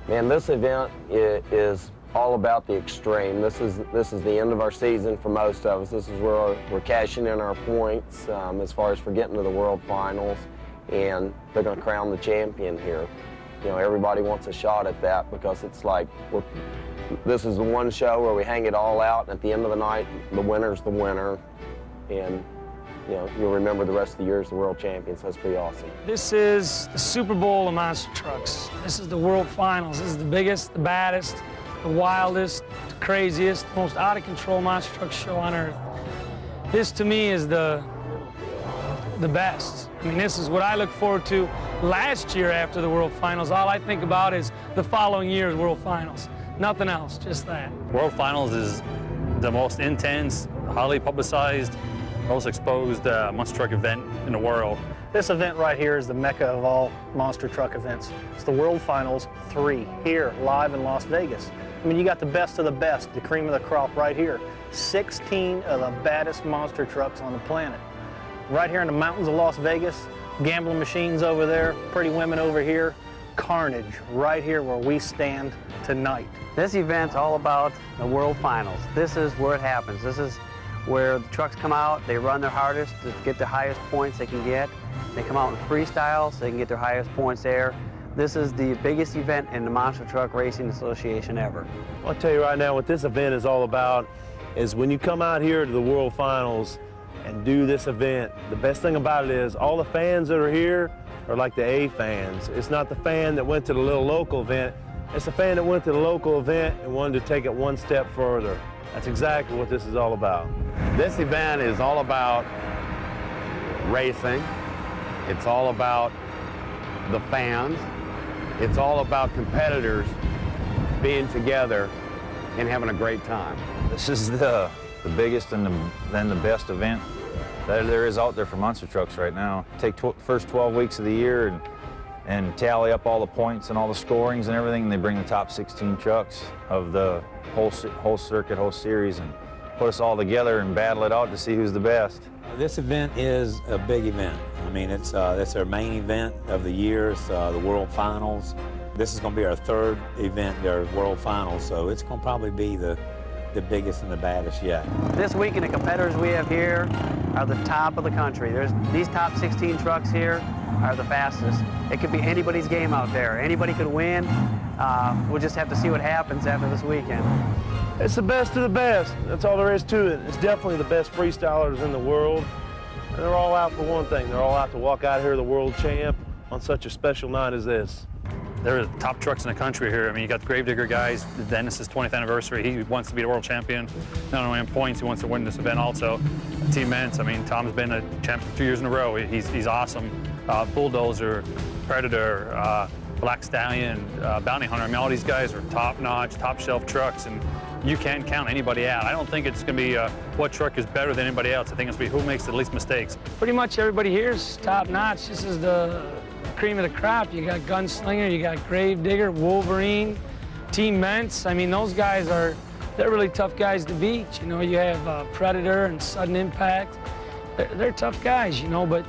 Man, this event is all about the extreme. This is the end of our season for most of us. This is where we're cashing in our points as far as for getting to the World Finals, and they're going to crown the champion here. You know, everybody wants a shot at that because it's like this is the one show where we hang it all out, and at the end of the night, the winner's the winner, and you know, you'll remember the rest of the year as the world champions. That's pretty awesome. This is the Super Bowl of monster trucks. This is the World Finals. This is the biggest, the baddest, the wildest, the craziest, most out-of-control monster truck show on earth. This, to me, is the best. I mean, this is what I look forward to last year after the World Finals. All I think about is the following year's World Finals. Nothing else, just that. World Finals is the most intense, highly publicized, most exposed monster truck event in the world. This event right here is the mecca of all monster truck events. It's the World Finals 3 here, live in Las Vegas. I mean, you got the best of the best, the cream of the crop right here. 16 of the baddest monster trucks on the planet. Right here in the mountains of Las Vegas, gambling machines over there, pretty women over here, Carnage right here where we stand tonight. This event's all about the World Finals. This is where it happens. This is where the trucks come out, they run their hardest to get the highest points they can get. They come out in freestyle so they can get their highest points there. This is the biggest event in the Monster Truck Racing Association ever. I'll tell you right now what this event is all about is when you come out here to the World Finals and do this event, the best thing about it is all the fans that are here are like the A fans. It's not the fan that went to the little local event. It's the fan that went to the local event and wanted to take it one step further. That's exactly what this is all about. This event is all about racing. It's all about the fans. It's all about competitors being together and having a great time. This is the biggest and the best event that there is out there for monster trucks right now. Take first 12 weeks of the year and tally up all the points and all the scorings and everything, and they bring the top 16 trucks of the whole circuit, whole series, and put us all together and battle it out to see who's the best. This event is a big event. I mean, it's our main event of the year. It's the World Finals. This is going to be our third event, our World Finals, so it's going to probably be the biggest and the baddest yet. This weekend, the competitors we have here are the top of the country. These top 16 trucks here are the fastest. It could be anybody's game out there. Anybody could win. We'll just have to see what happens after this weekend. It's the best of the best. That's all there is to it. It's definitely the best freestylers in the world. And they're all out for one thing. They're all out to walk out here the world champ on such a special night as this. They're the top trucks in the country here. I mean, you got the Gravedigger guys. Dennis's 20th anniversary. He wants to be the world champion. Not only in points, he wants to win this event also. Team Meents. I mean, Tom's been a champion 2 years in a row. He's awesome. Bulldozer, Predator, Black Stallion, Bounty Hunter. I mean, all these guys are top-notch, top-shelf trucks, and you can't count anybody out. I don't think it's going to be what truck is better than anybody else. I think it's going to be who makes the least mistakes. Pretty much everybody here is top-notch. This is the cream of the crop. You got Gun Slinger, you got Gravedigger, Wolverine, Team Meents. I mean, those guys they're really tough guys to beat. You know, you have Predator and Sudden Impact. They're tough guys, you know, but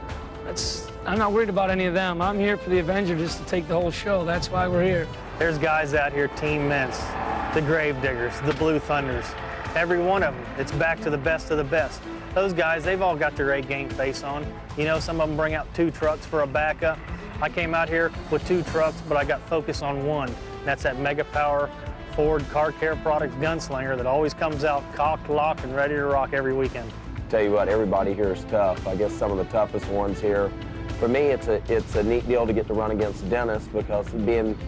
I'm not worried about any of them. I'm here for the Avenger just to take the whole show. That's why we're here. There's guys out here, Team Meents, the Gravediggers, the Blue Thunders, every one of them. It's back to the best of the best. Those guys, they've all got their A-game face on. You know, some of them bring out 2 trucks for a backup. I came out here with 2 trucks, but I got focus on one. That's that Mega Power Ford Car Care Products Gun Slinger that always comes out cocked, locked, and ready to rock every weekend. Tell you what, everybody here is tough. I guess some of the toughest ones here. For me, it's a neat deal to get to run against Dennis because being,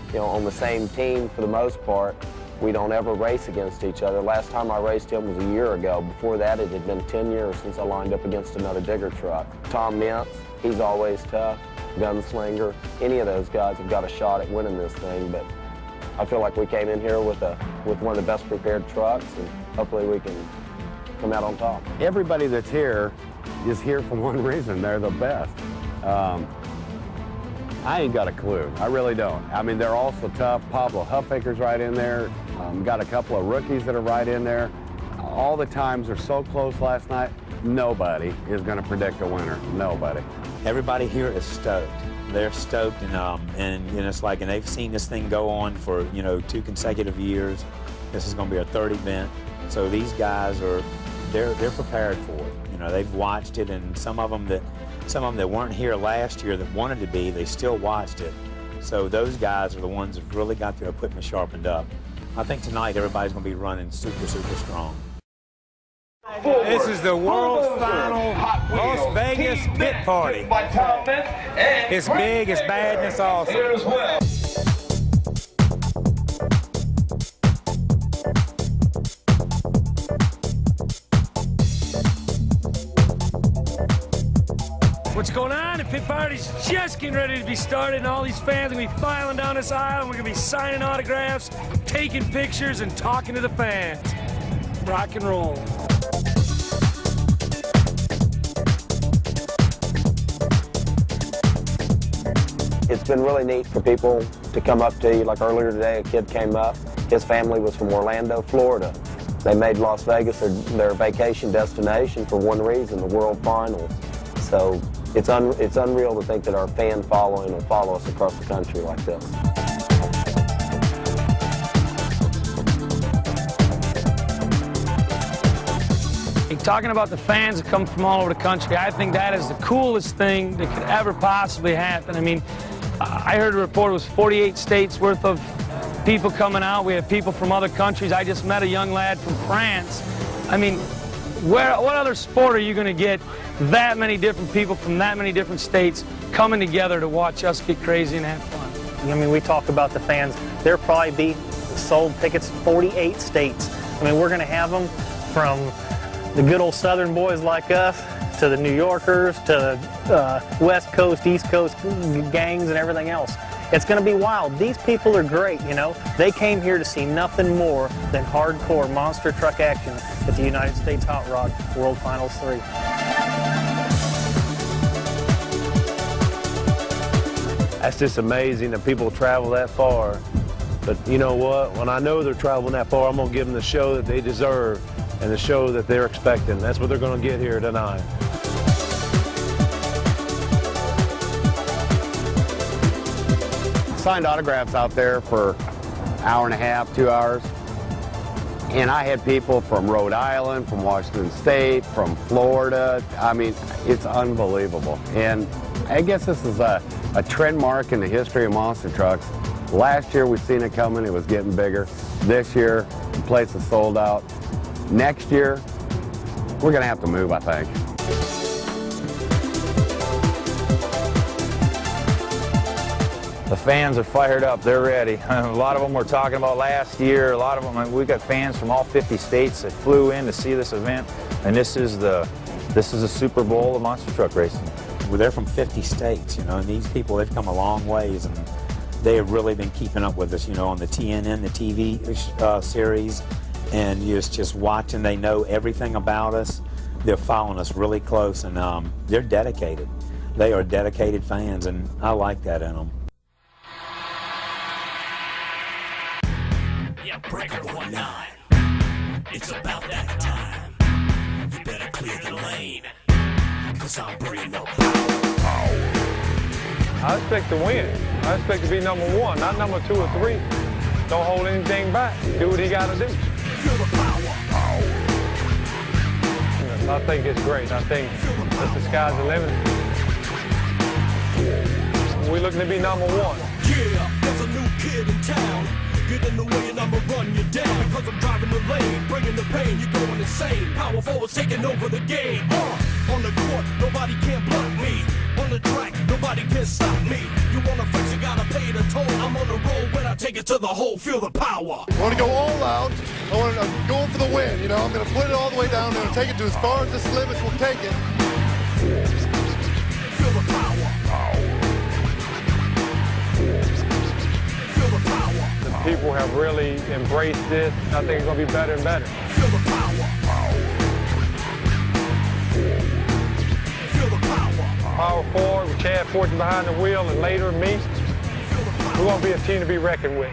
you know, on the same team for the most part, we don't ever race against each other. Last time I raced him was a year ago. Before that, it had been 10 years since I lined up against another digger truck. Tom Meents, he's always tough. Gun Slinger, any of those guys have got a shot at winning this thing, but I feel like we came in here with one of the best prepared trucks, and hopefully we can come out on top. Everybody that's here is here for one reason. They're the best. I ain't got a clue. I really don't. I mean, they're also tough. Pablo Huffaker's right in there. Got a couple of rookies that are right in there. All the times are so close last night. Nobody is going to predict a winner. Nobody. Everybody here is stoked. they're stoked, and it's like, and they've seen this thing go on for 2 consecutive years. This is going to be our 3rd event, so these guys they're prepared for it. They've watched it, and some of them that weren't here last year that wanted to be, they still watched it. So those guys are the ones that really got their equipment sharpened up. I think tonight everybody's going to be running super, super strong. This is the world final Las Vegas pit party. It's big, it's bad, and it's awesome. What's going on? The pit party's just getting ready to be started, and all these fans are going to be filing down this aisle, and we're going to be signing autographs, taking pictures, and talking to the fans. Rock and roll. It's been really neat for people to come up to you. Like earlier today, a kid came up. His family was from Orlando, Florida. They made Las Vegas their vacation destination for one reason, the World Finals. So it's unreal to think that our fan following will follow us across the country like this. Talking about the fans that come from all over the country, I think that is the coolest thing that could ever possibly happen. I mean, I heard a report it was 48 states worth of people coming out. We have people from other countries. I just met a young lad from France. I mean, what other sport are you going to get that many different people from that many different states coming together to watch us get crazy and have fun? I mean, we talk about the fans. There'll probably be sold tickets 48 states. I mean, we're going to have them from the good old Southern boys like us to the New Yorkers to West Coast, East Coast gangs and everything else. It's going to be wild. These people are great, They came here to see nothing more than hardcore monster truck action at the United States Hot Rod World Finals 3. That's just amazing that people travel that far. But you know what? When I know they're traveling that far, I'm going to give them the show that they deserve and the show that they're expecting. That's what they're going to get here tonight. Signed autographs out there for an hour and a half, 2 hours. And I had people from Rhode Island, from Washington State, from Florida. I mean, it's unbelievable. And I guess this is a trend mark in the history of monster trucks. Last year we seen it coming, it was getting bigger. This year, the place is sold out. Next year, we're gonna have to move, I think. The fans are fired up, they're ready. A lot of them were talking about last year. A lot of them, we've got fans from all 50 states that flew in to see this event, and this is the Super Bowl of monster truck racing. Well, they're from 50 states, and these people, they've come a long ways, and they have really been keeping up with us, on the TNN, the TV series, and just watching. They know everything about us. They're following us really close, and they're dedicated. They are dedicated fans, and I like that in them. Yeah, breaker 19. It's about that time. You better clear the lane, 'cause I'm bringing the power. I expect to win. I expect to be number 1, not number 2 or 3. Don't hold anything back. Do what he got to do. Feel the power. I think it's great. I think that the sky's the limit. We're looking to be number 1. Yeah, there's a new kid in town. Get in the way and I'ma run you down. Because I'm driving the lane, bringing the pain, you're going insane. Power forward's taking over the game. On the court, nobody can block me. On the track, nobody can stop me. You wanna flex, you gotta pay the toll. I'm on the road when I take it to the hole. Feel the power. I want to go all out. I'm going for the win. I'm going to put it all the way down there and take it to as far as this limits will take it. Feel the power. Feel the power. The people have really embraced this. I think it's going to be better and better. Feel the power. Feel the power. Power forward with Chad Fortune behind the wheel and later Meents. We're going to be a team to be reckoned with.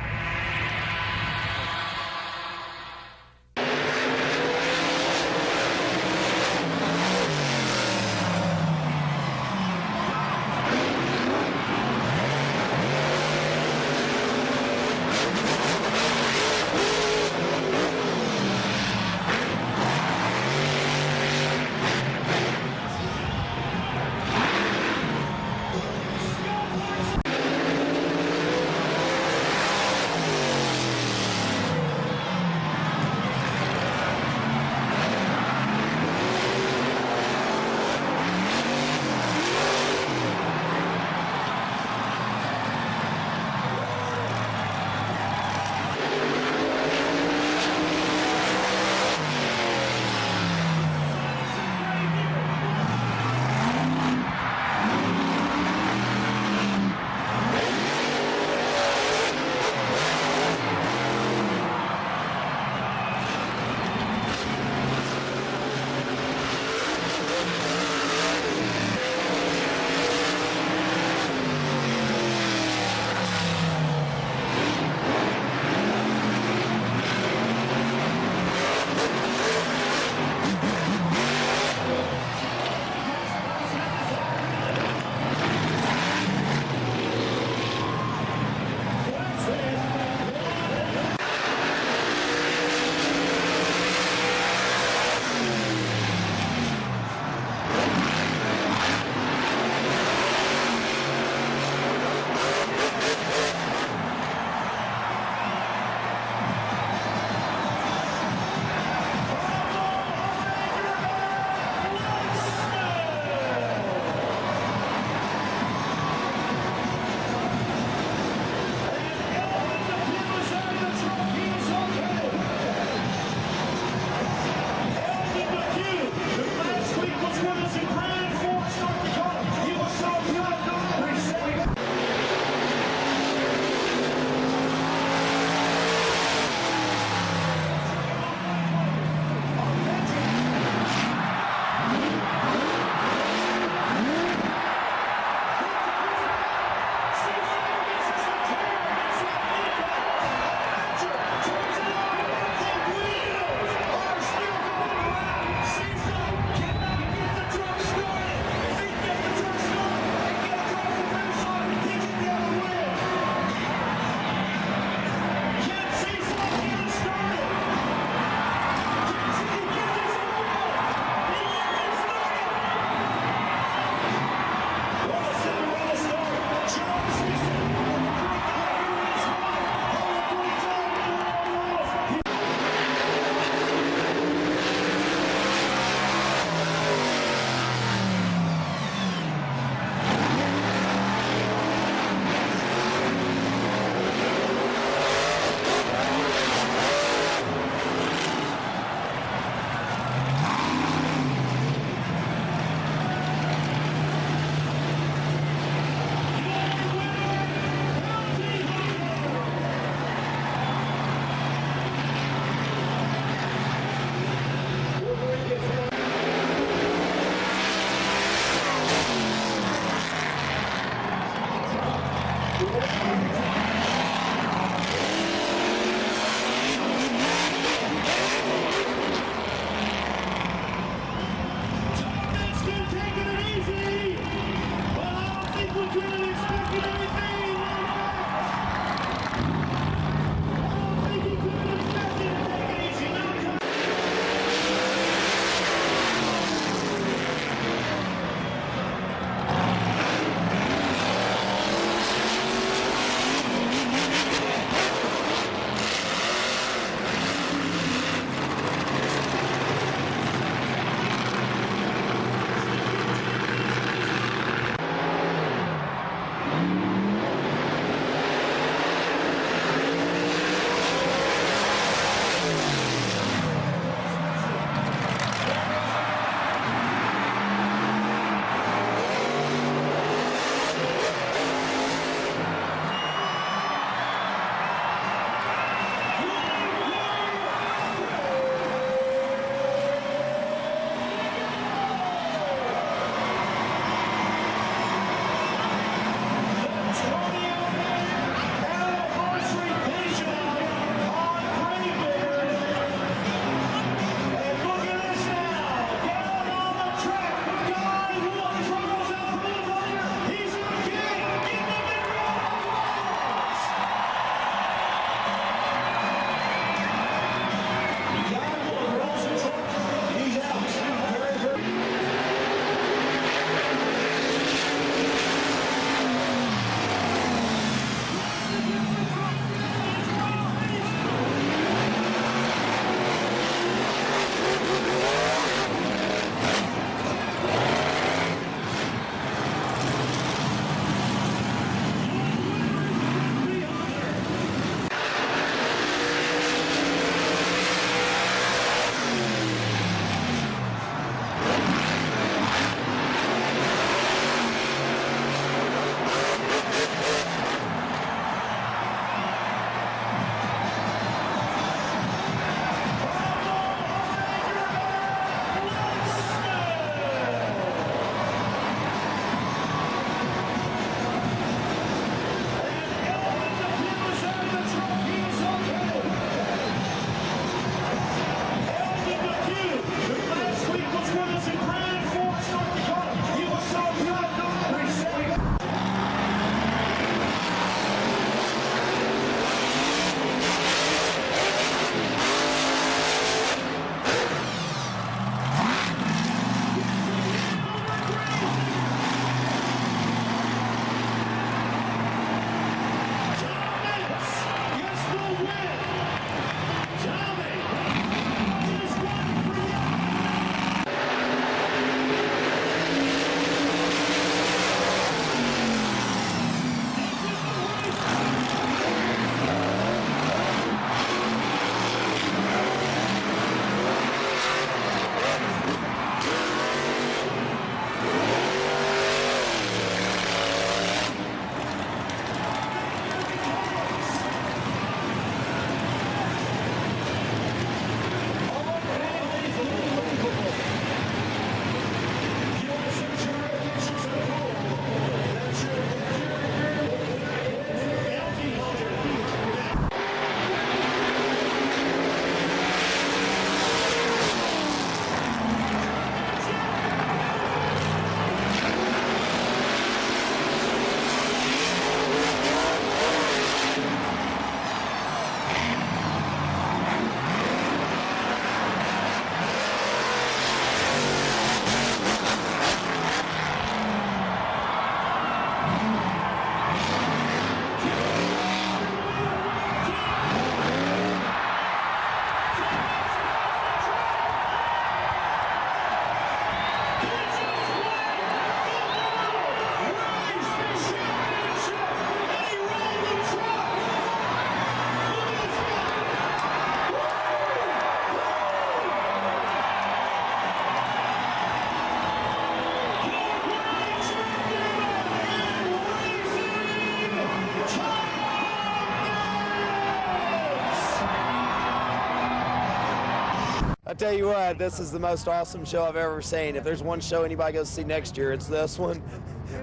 I tell you what, this is the most awesome show I've ever seen. If there's one show anybody goes to see next year, it's this one.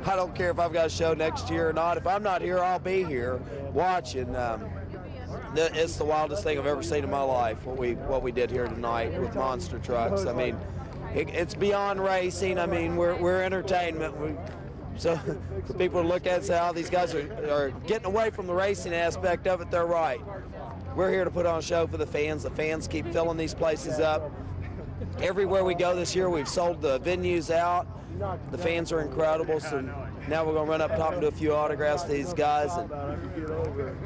I don't care if I've got a show next year or not. If I'm not here, I'll be here watching. It's the wildest thing I've ever seen in my life, what we did here tonight with monster trucks. I mean, it's beyond racing. I mean, we're entertainment. So for people to look at and say, oh, these guys are getting away from the racing aspect of it, they're right. We're here to put on a show for the fans. The fans keep filling these places up. Everywhere we go this year, we've sold the venues out. The fans are incredible, so now we're going to run up top and do a few autographs to these guys, and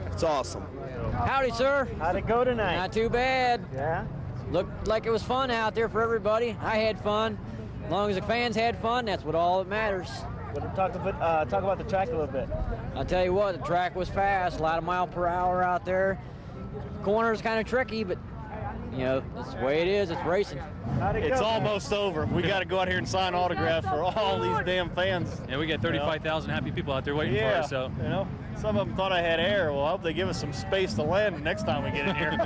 it's awesome. Howdy, sir. How'd it go tonight? Not too bad. Yeah? Looked like it was fun out there for everybody. I had fun. As long as the fans had fun, that's what all that matters. Well, talk about the track a little bit. I'll tell you what, the track was fast, a lot of mile per hour out there. Corner's kind of tricky, but you know, that's the way it is. It's racing. It's almost over. We got to go out here and sign autographs for all these damn fans. Yeah, we got 35,000 happy people out there waiting for us. So you know, some of them thought I had air. Well, I hope they give us some space to land next time we get in here.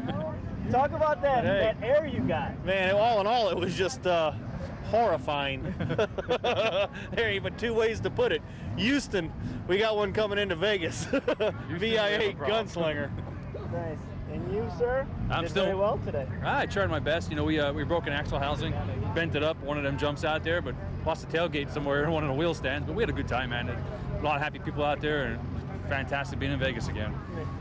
Talk about that air you got. Man, all in all, it was just horrifying. There ain't even two ways to put it. Houston, we got one coming into Vegas. VI8 Gun Slinger. Nice. And you, sir? I'm did still very well today. I tried my best. You know, we broke an axle housing, bent it up. One of them jumps out there, but lost the tailgate somewhere in one of the wheel stands. But we had a good time, man. A lot of happy people out there, and fantastic being in Vegas again.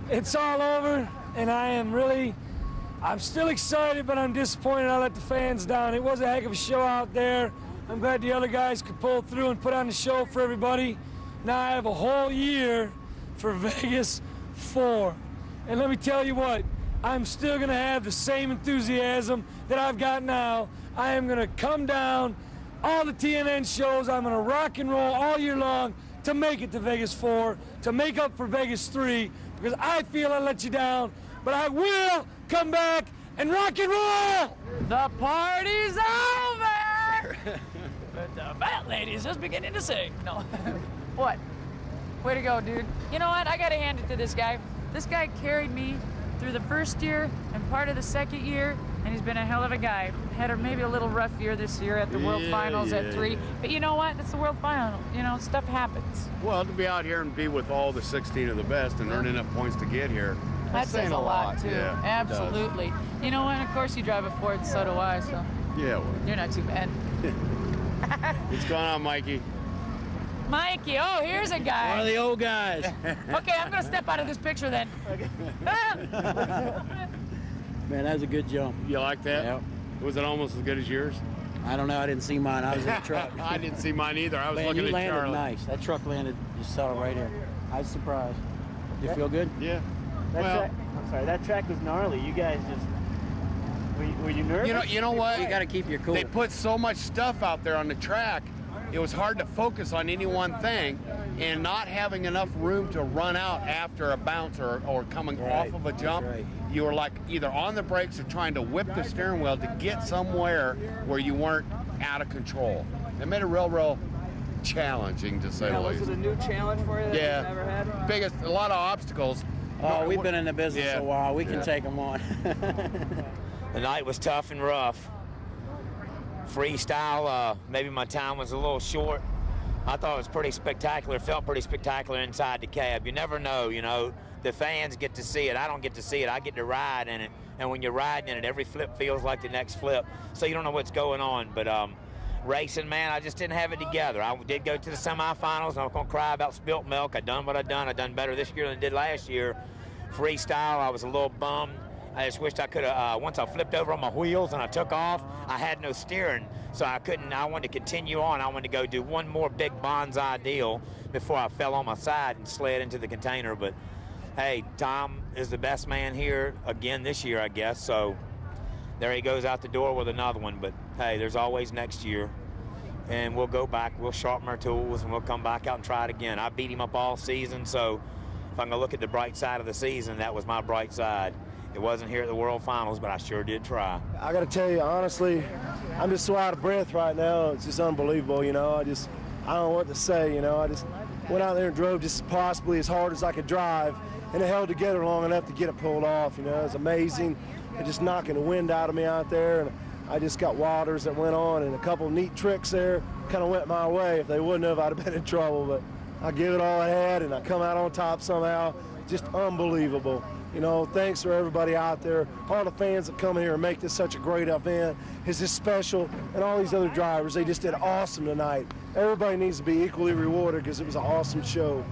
It's all over, and I'm still excited, but I'm disappointed I let the fans down. It was a heck of a show out there. I'm glad the other guys could pull through and put on the show for everybody. Now I have a whole year for Vegas 4. And let me tell you what, I'm still gonna have the same enthusiasm that I've got now. I am gonna come down all the TNN shows. I'm gonna rock and roll all year long to make it to Vegas 4, to make up for Vegas 3, because I feel I let you down, but I will come back and rock and roll! The party's over! But the fat lady's just beginning to sing. No. What? Way to go, dude. You know what? I gotta hand it to this guy. This guy carried me through the first year and part of the second year, and he's been a hell of a guy. Had maybe a little rough year this year at the World Finals at 3. But you know what? It's the World Final. You know, stuff happens. Well, to be out here and be with all the 16 of the best and earn enough points to get here, That says a lot, too. Yeah, absolutely. You know what? Of course you drive a Ford, so do I, so. Yeah, well. You're not too bad. What's going on, Mikey? Mikey, oh, here's a guy. One of the old guys. Okay, I'm going to step out of this picture then. Man, that was a good jump. You like that? Yep. Was it almost as good as yours? I don't know. I didn't see mine. I was in the truck. I didn't see mine either. I was Man, looking you at landed Charlie. nice. That truck landed just solid right here. I was surprised. You feel good? Yeah. I'm sorry. That track was gnarly. You guys just were you nervous? You know what? You got to keep your cool. They put so much stuff out there on the track. It was hard to focus on any one thing, and not having enough room to run out after a bounce or coming off of a jump. Right. You were like either on the brakes or trying to whip the steering wheel to get somewhere where you weren't out of control. It made it real challenging, to say the least. Was it a new challenge for you that you've never had? A lot of obstacles. Oh, we've been in the business a while. We can take them on. The night was tough and rough. Freestyle, maybe my time was a little short. I thought it was pretty spectacular, felt pretty spectacular inside the cab. You never know, you know. The fans get to see it. I don't get to see it. I get to ride in it. And when you're riding in it, every flip feels like the next flip. So you don't know what's going on. But racing, man, I just didn't have it together. I did go to the semifinals, and I'm going to cry about spilt milk. I done what I done. I done better this year than I did last year. Freestyle, I was a little bummed. I just wished I could have, once I flipped over on my wheels and I took off, I had no steering, so I wanted to continue on. I wanted to go do one more big bonsai deal before I fell on my side and slid into the container. But hey, Tom is the best man here again this year, I guess, so there he goes out the door with another one. But hey, there's always next year, and we'll go back, we'll sharpen our tools, and we'll come back out and try it again. I beat him up all season, so if I'm going to look at the bright side of the season, that was my bright side. It wasn't here at the World Finals, but I sure did try. I got to tell you, honestly, I'm just so out of breath right now. It's just unbelievable, you know. I don't know what to say, you know. I just went out there and drove just possibly as hard as I could drive, and it held together long enough to get it pulled off, you know. It's amazing. It's just knocking the wind out of me out there. And I just got waters that went on and a couple neat tricks there kind of went my way. If they wouldn't have, I'd have been in trouble. But I give it all I had, and I come out on top somehow. Just unbelievable. You know, thanks for everybody out there, all the fans that come here and make this such a great event. It's just special, and all these other drivers, they just did awesome tonight. Everybody needs to be equally rewarded because it was an awesome show.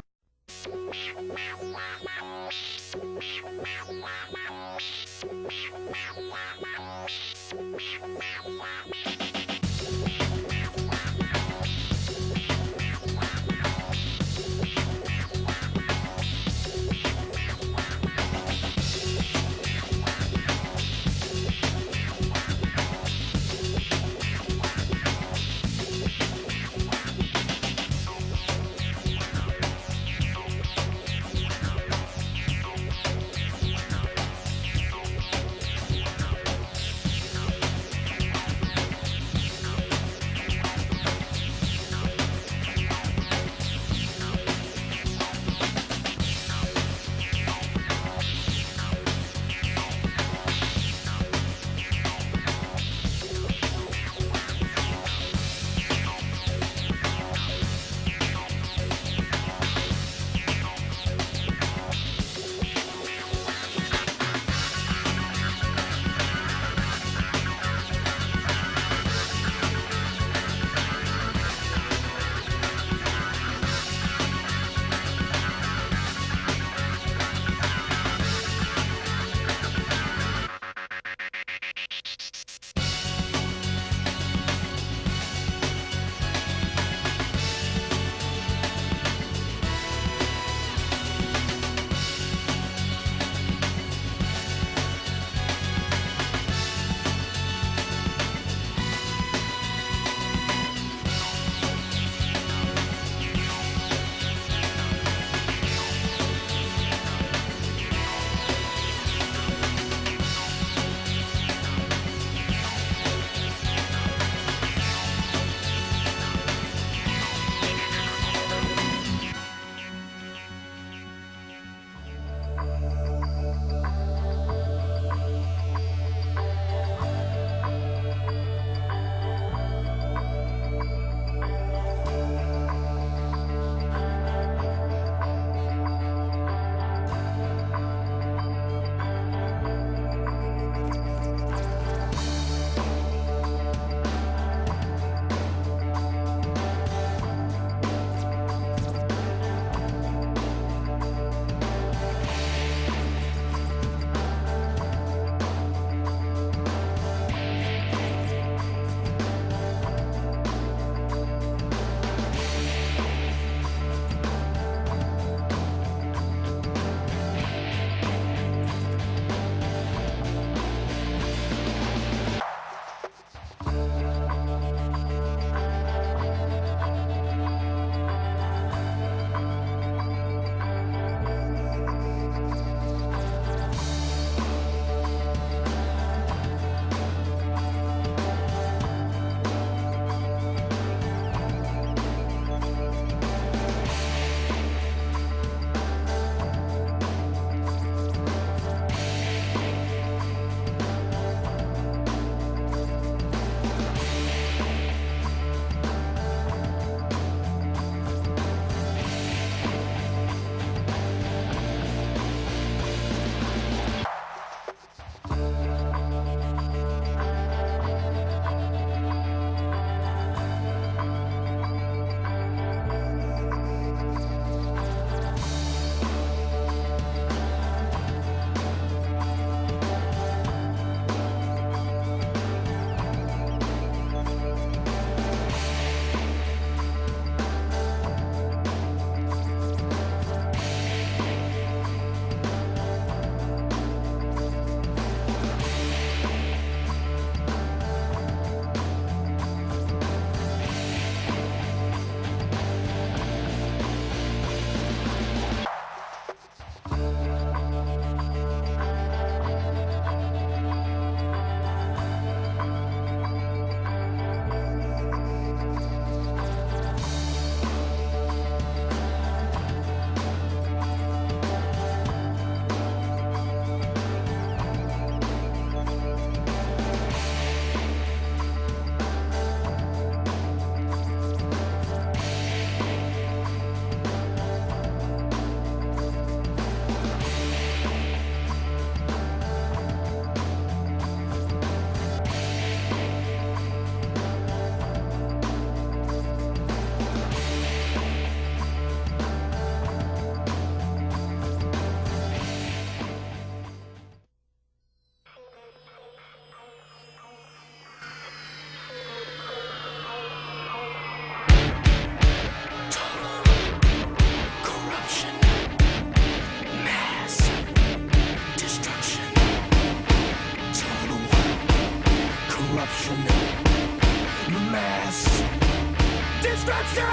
My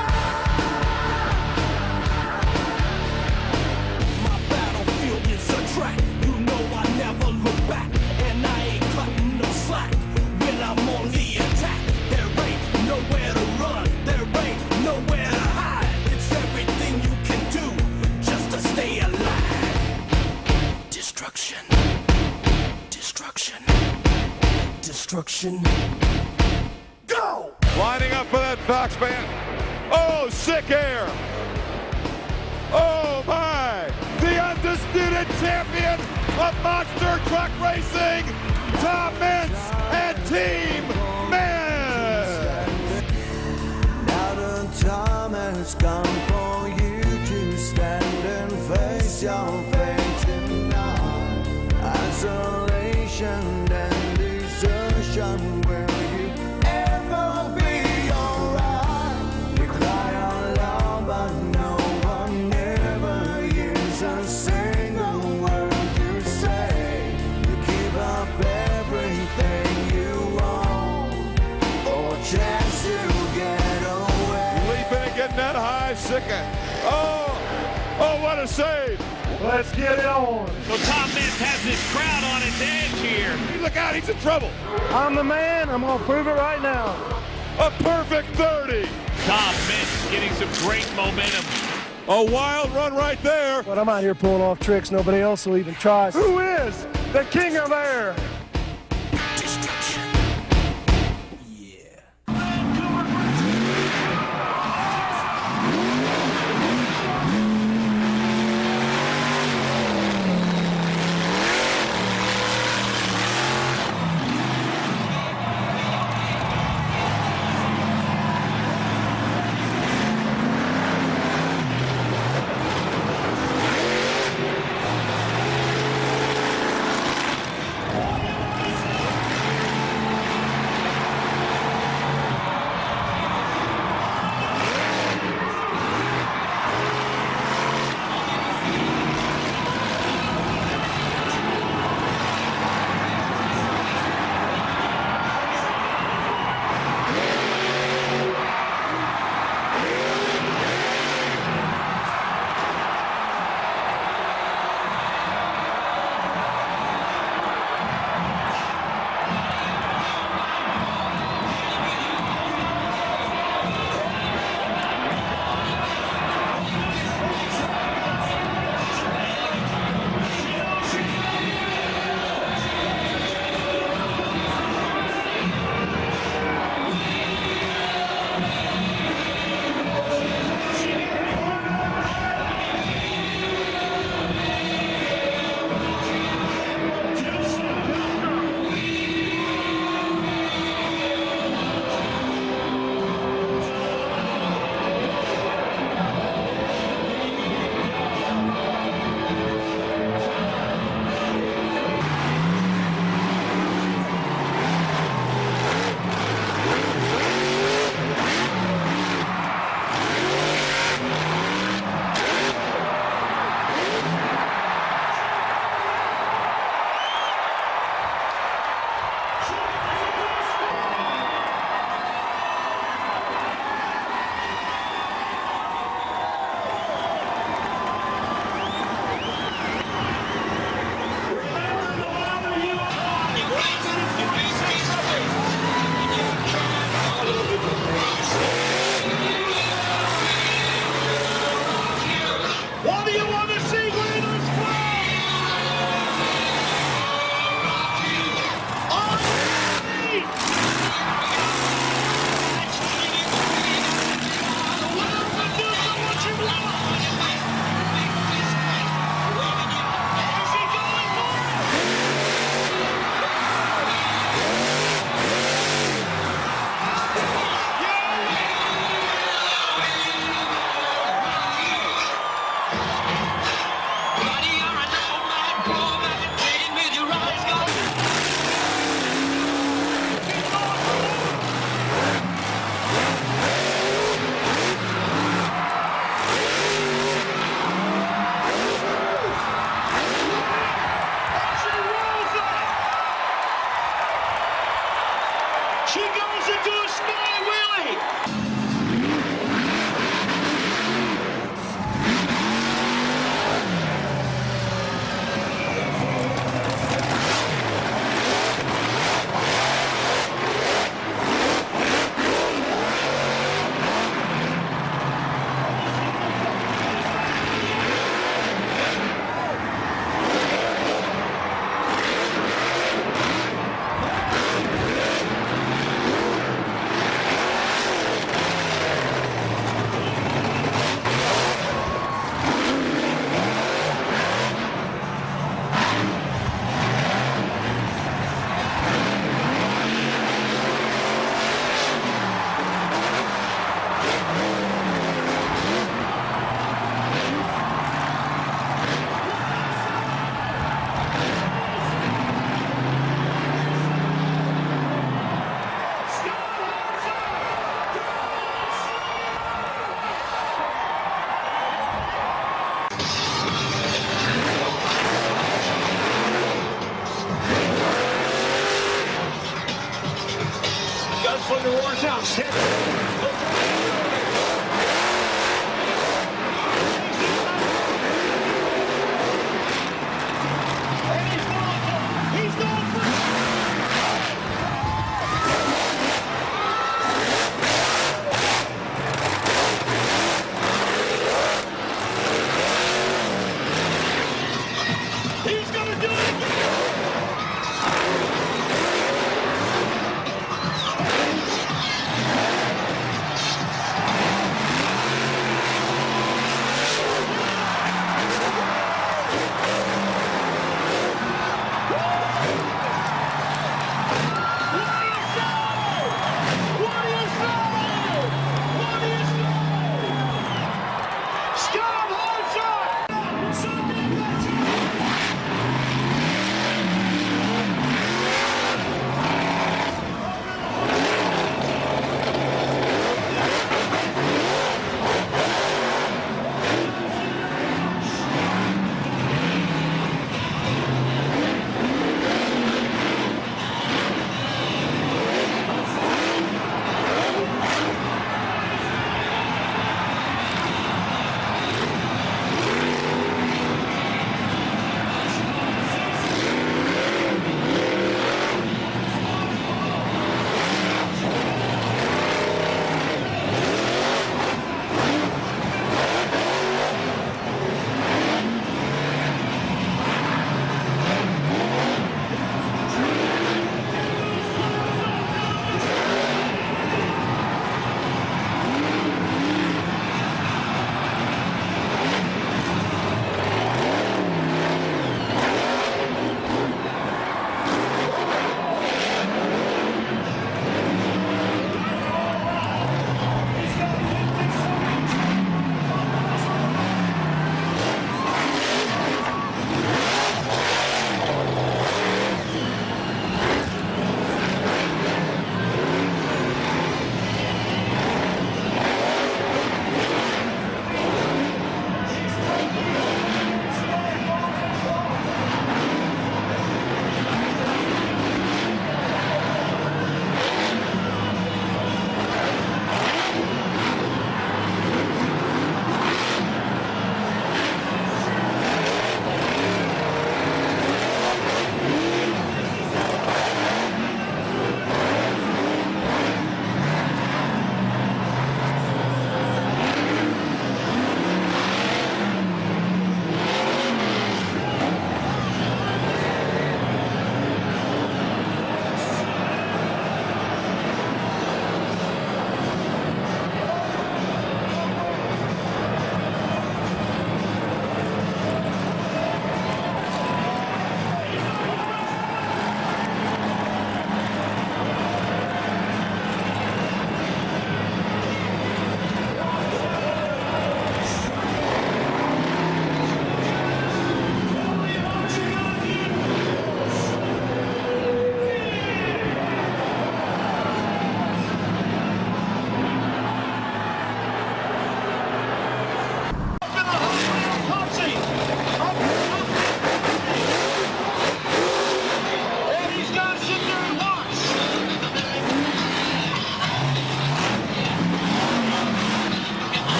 battlefield is a track. You know I never look back, and I ain't cutting no slack when I'm on the attack. There ain't nowhere to run, there ain't nowhere to hide. It's everything you can do just to stay alive. Destruction, destruction, destruction. Go! Lining up for that box man. Oh, sick air. Oh my! The undisputed champion of monster truck racing, Tom Meents and Team Meents. Now the time has come for you to stand and face your fate tonight. Isolation and desertion, will you ever be alright? You cry out loud, but no one ever hears a single word you say. You give up everything you own for a chance to get away. Leaping and getting that high, sicking. Oh, what a save. Let's get it on. So Tom Meents has this crowd on its edge here. Look out, he's in trouble. I'm the man. I'm going to prove it right now. A perfect 30. Tom Meents getting some great momentum. A wild run right there. But I'm out here pulling off tricks nobody else will even try. Who is the king of air? She goes into a spy wheelie. the war's out.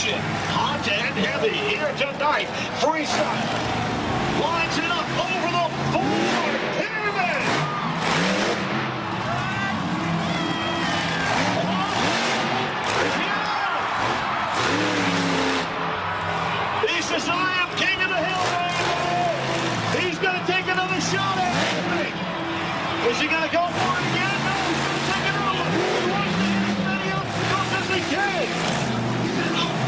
action. Hot and heavy here tonight. Freestyle lines it up over the board. Pyramid. He says, I am king of the hill, baby. He's going to take another shot at it. Is he going to go for it again? No, he's going to take it over. He wants to hit as many obstacles as he can. Here we go.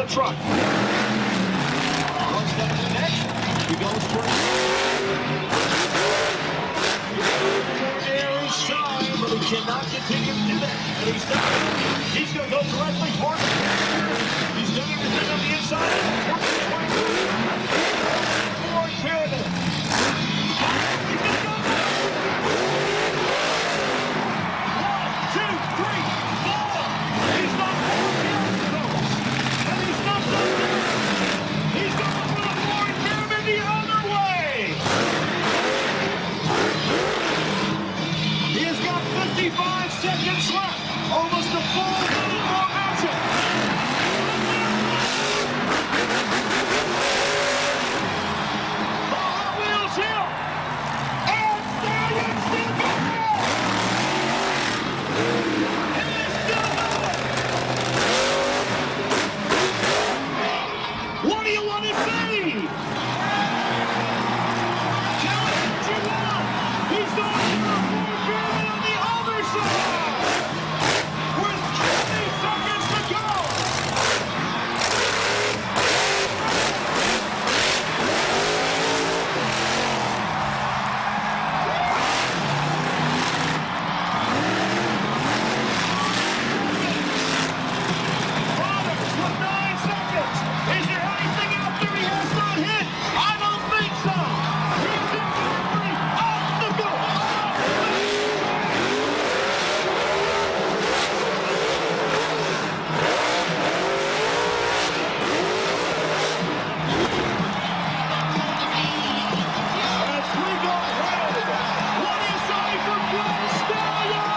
truck. What's going to do next? He goes for it. There is time, but he cannot continue to do that. And he's done it. He's going to go directly for it. He's doing everything on the inside. Working his way through. For Pyramid. He's going to go. 1, 2, 3, 4. He's not for Pyramid. And he's not done there. He's going for the floor and Pyramid the other way. He has got 55 seconds left. Almost a full minute more action. The Hot Wheels hill. And Stallion still going. And it's still going. What do you want to see? Tell us what you want. He's going to the floor Pyramid on the other side. With 20 seconds to go. Brothers with 9 seconds. Is there anything out there he has not hit? I don't think so. He's exactly off the goal. As we go round, what do you say for Gun Slinger?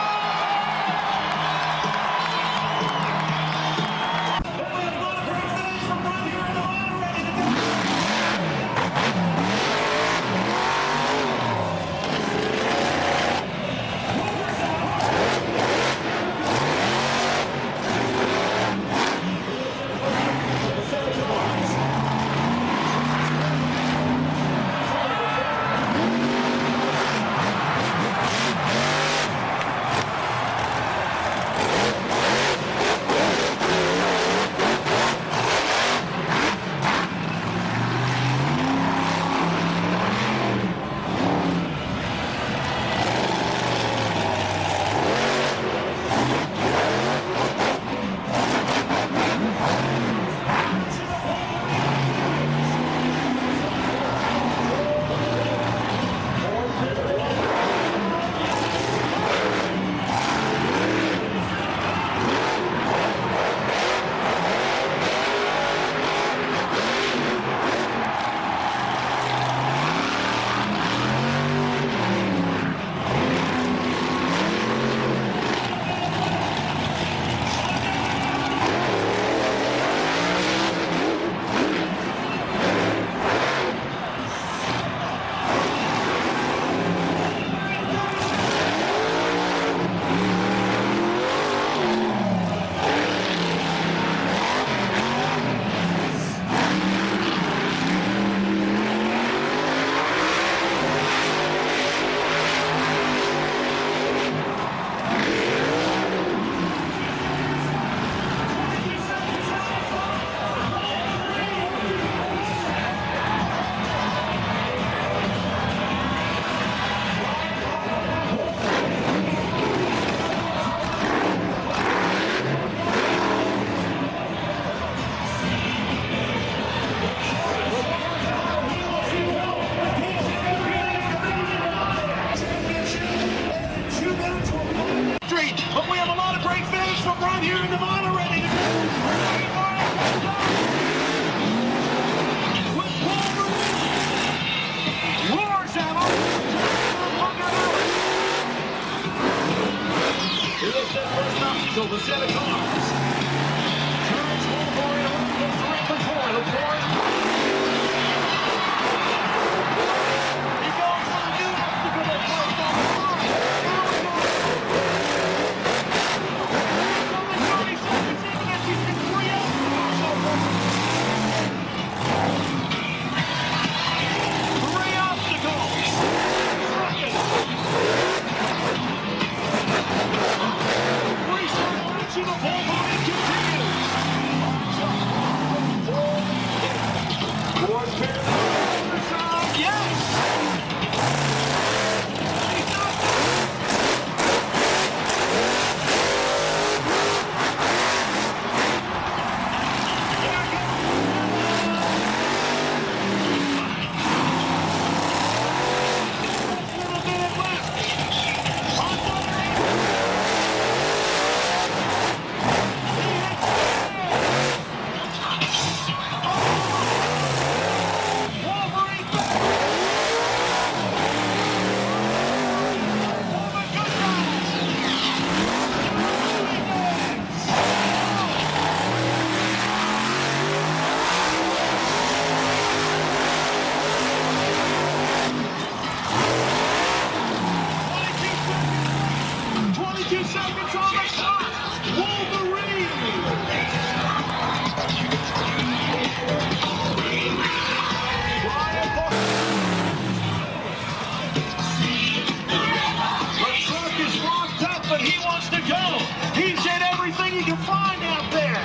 But we have a lot of great fans from right here in Nevada ready to go. With Wolverine. Roars at him. Here's that first mountain to the set of cars. Turns Wolverine around, goes directly for it. He goes for the new obstacle that placed on the line. 2 seconds on the clock. Wolverine. The truck is locked up, but he wants to go. He's hit everything he can find out there.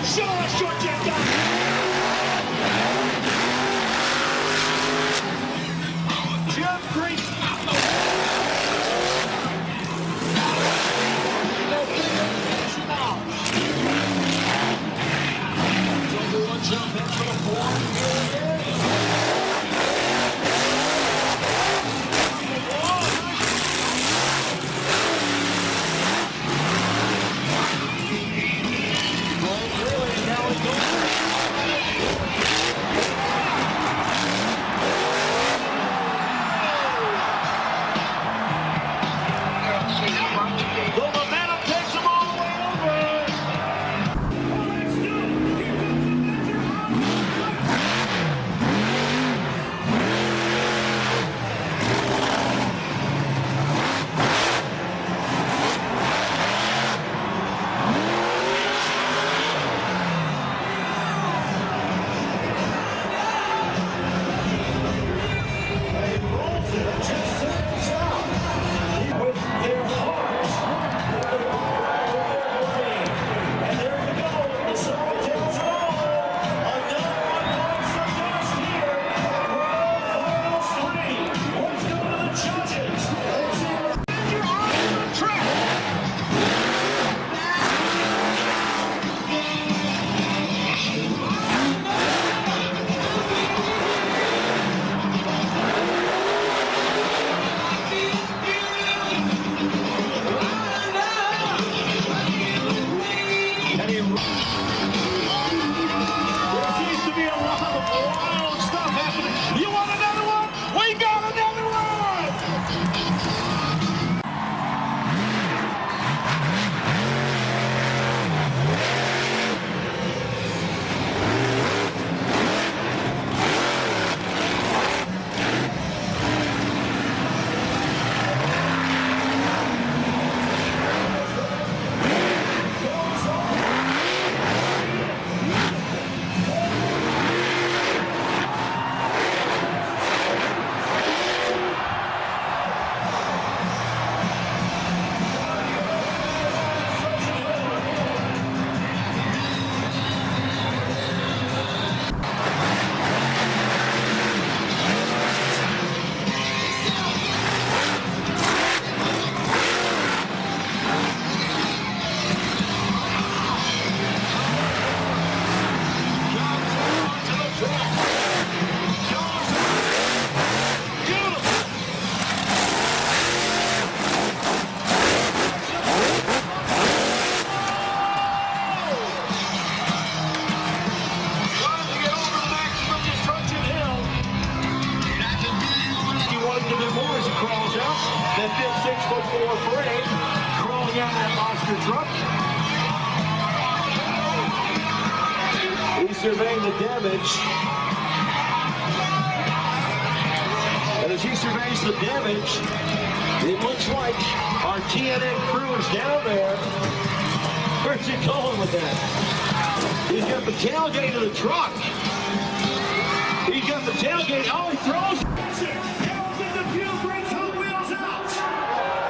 Show us what you got. That big 6'4" frame crawling out of that monster truck. He's surveying the damage. And as he surveys the damage, it looks like Our TNN crew is down there. Where's he going with that? He's got the tailgate of the truck. He's got the tailgate. Oh, he throws. Brings Hot Wheels out.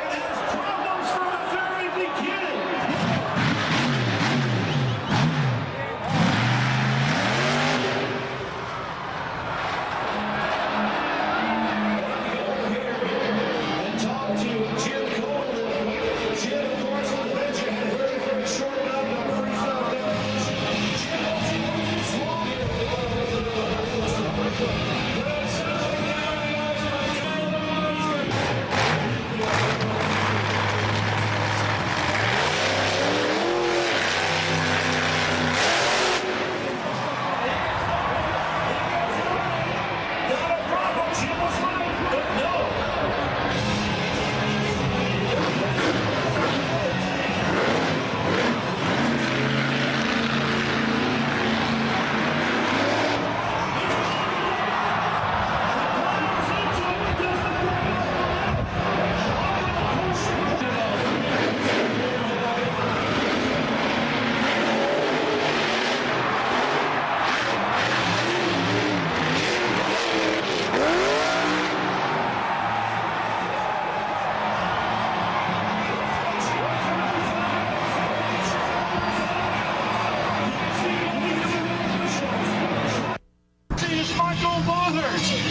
And has problems from the very beginning. And talk to Jim Coleman. Jim, of course, on Avenger had a very, very short night on Freestyle.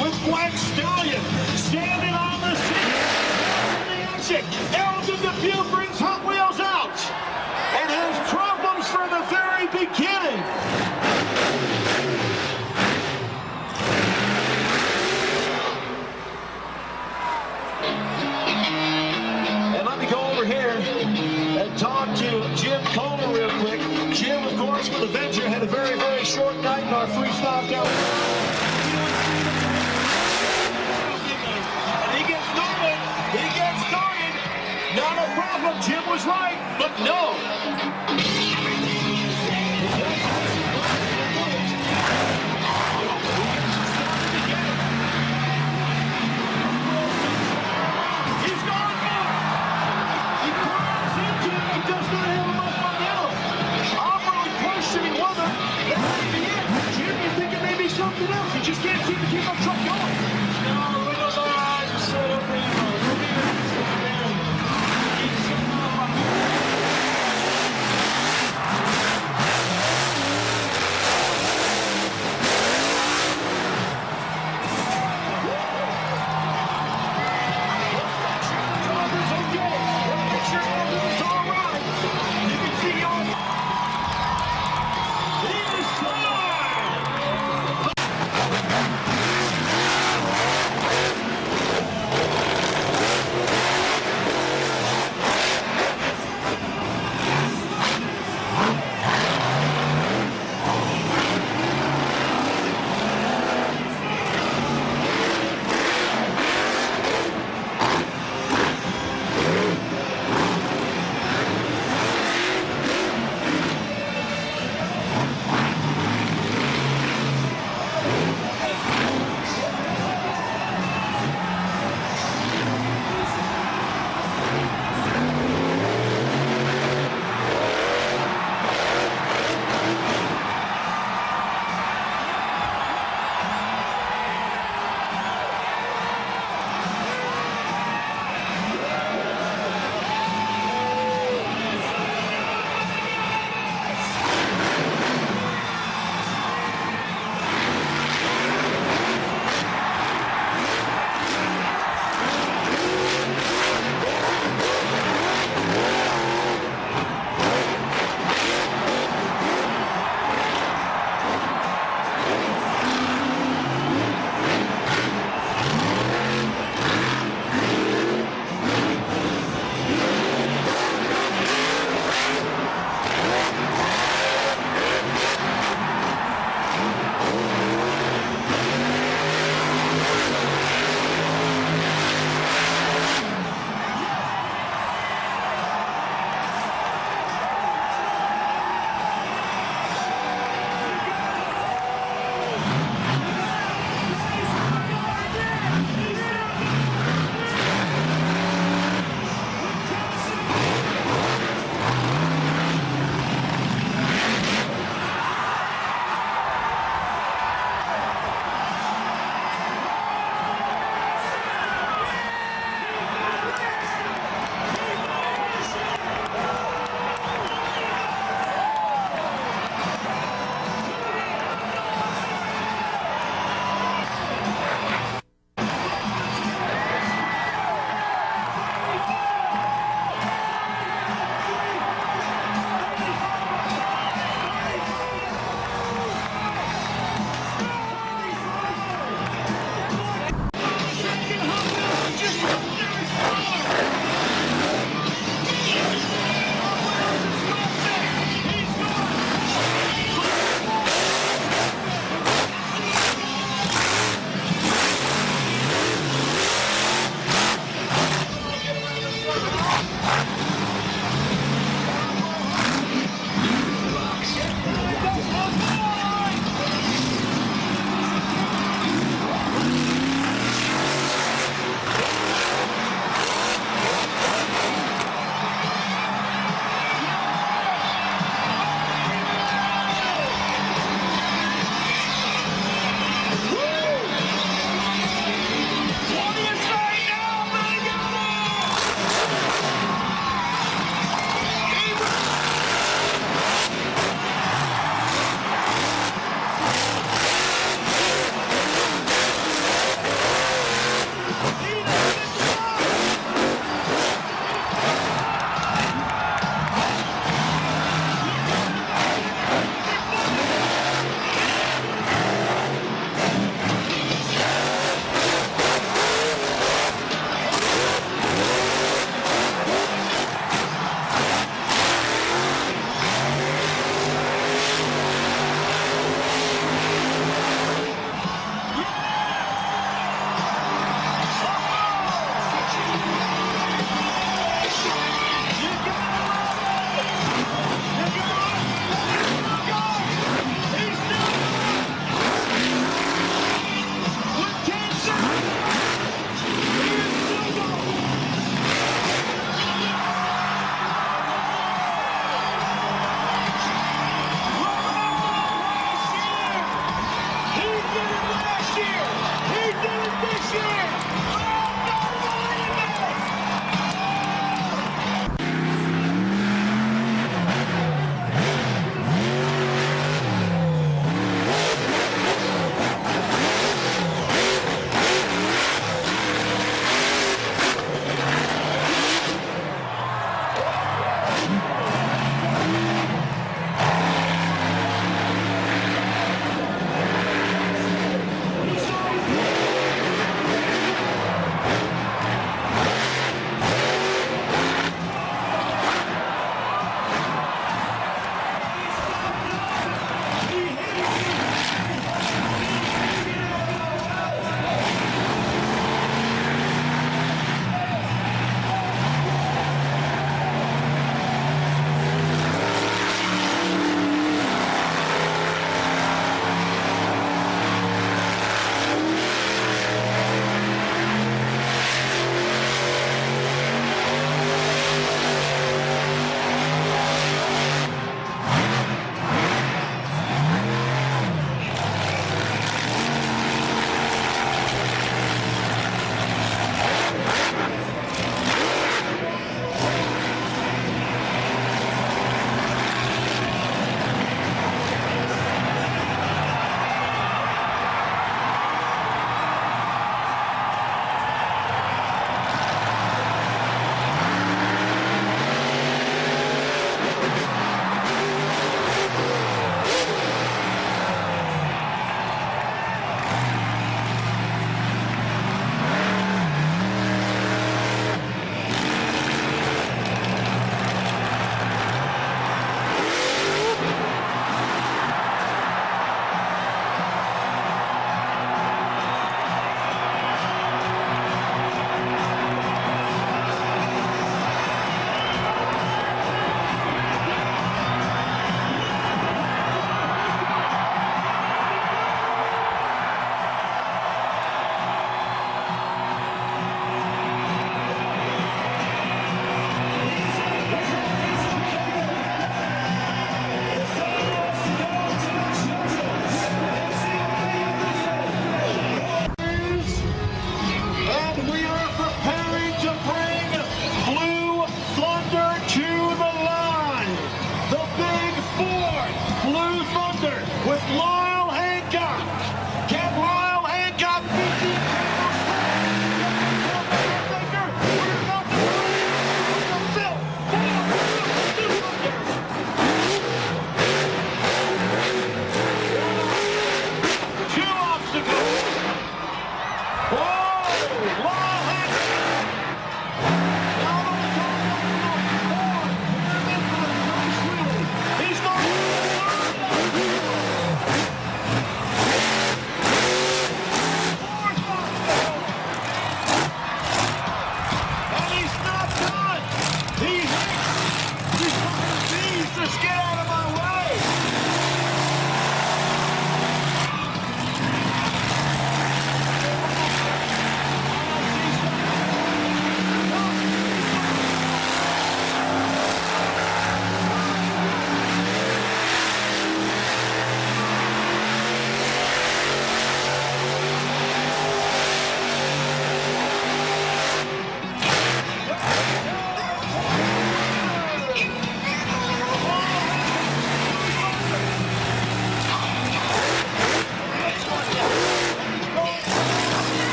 With Black Stallion standing on the scene. The action. Elgin Dubuque brings Hot Wheels out and has problems from the very beginning. And let me go over here and talk to Jim Coleman real quick. Jim, of course, with Avenger had a very, very short night in our freestyle down. Not a problem, Jim was right, but no. He's gone back. He climbs into it. He does not have enough momentum. I'm really questioning whether that may be it. Jim, you're thinking maybe something else. You just can't seem to keep that truck going. No, we don't know. I just set up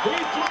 He